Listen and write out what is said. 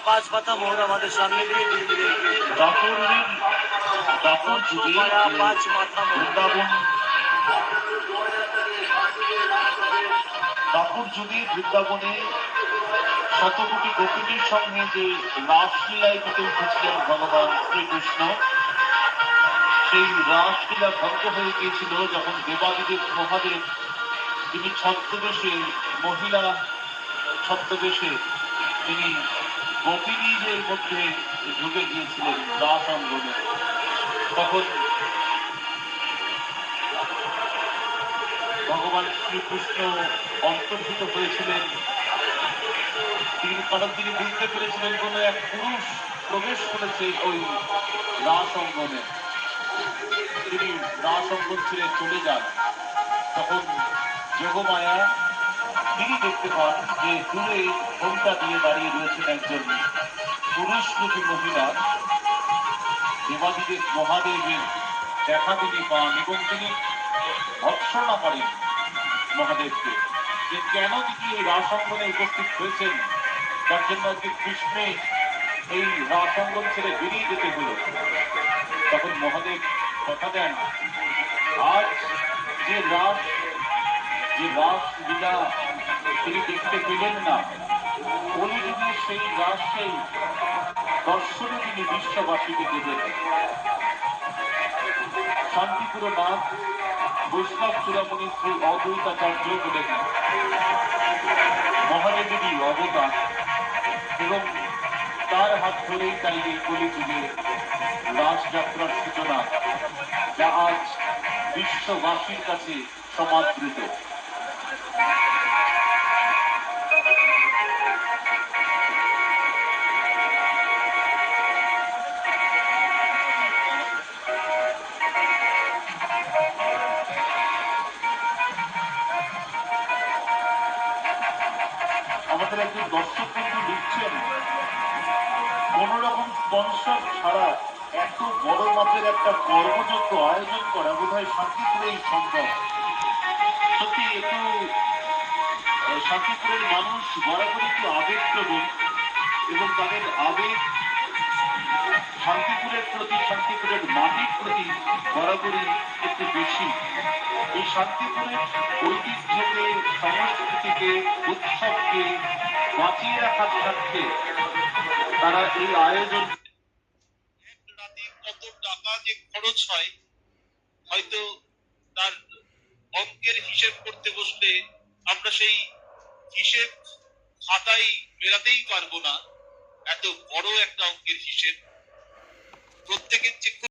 পাঁচ পাতা মোড় আমাদের সামনে দিয়ে ধীরে ধীরে পাঁচ মাথা বৃন্দাবন দাপুর যুগে বৃন্দাবনে শতকোটি গোপিনীর সঙ্গে যে রাসলীলায় মেতে উঠেছিলেন ভগবান শ্রীকৃষ্ণ, সেই রাসলীলা ভঙ্গ হয়ে গিয়েছিল যখন দেবাদিদেব মহাদেব তিনি ছদ্মবেশে, মহিলা ছদ্মবেশে তিনি গোপিনীদের মধ্যে ঢুকে গিয়েছিলেন রাস অঙ্গনে। তখন ভগবান শ্রীকৃষ্ণ অন্তর্হিত হয়েছিলেন, কারণ তিনি বুঝতে পেরেছিলেন কোন এক পুরুষ প্রবেশ করেছে ওই রাস অঙ্গনে। তিনি রাস অঙ্গন ছেড়ে চলে যান। তখন যোগমায়া তিনি দেখতে পান যে দূরে ঘোমটা দিয়ে দাঁড়িয়ে রয়েছেন একজন পুরুষরূপী মহিলা। দেবাদিদেব মহাদেবের দেখা তিনি পান এবং তিনি ভর্ৎসনা করেন মহাদেবকে যে কেন তিনি এই রাস অঙ্গনে উপস্থিত হয়েছেন, তার জন্য আজকে কৃষ্ণে এই রাস অঙ্গন ছেড়ে বেরিয়ে যেতে হল। তখন মহাদেব কথা দেন, আজ যে রাস লীলা তিনি দেখতে পেলেন না, কলিযুগে সেই রাসকেই দর্শনে তিনি বিশ্ববাসীকে দেবেন। শান্তিপুর নাথ বৈষ্ণব চূড়ামণি শ্রী অদ্বৈতাচার্য বলেন মহাদেবেরই অবদান এবং তার হাত ধরেই তাই এই কলিযুগে রাসযাত্রার সূচনা, যা আজ বিশ্ববাসীর কাছে সমাদৃত। আমাদের একজন দর্শক কিন্তু লিখছেন, কোন রকম স্পন্সর ছাড়া এত বড় মাপের একটা কর্মযজ্ঞ আয়োজন করা বোধহয় শান্তিপুরেই সম্ভব। সত্যি একটু শান্তিপুরের মানুষ বরাবরই একটু আবেগপ্রবণ এবং তাদের আবেগ শান্তিপুরের প্রতি, শান্তিপুরের মাটির প্রতি বরাবরই একটু বেশি। এই শান্তিপুরের ঐতিহ্যকে, সংস্কৃতিকে, উৎসবকে বাঁচিয়ে রাখার স্বার্থে তারা এই আয়োজন। কত টাকা যে খরচ হয় হয়তো তার অঙ্কের হিসেব করতে বসলে আমরা সেই হিসেব খাতায় মেলাতেই পারবো না, এত বড় একটা অঙ্কের হিসেব।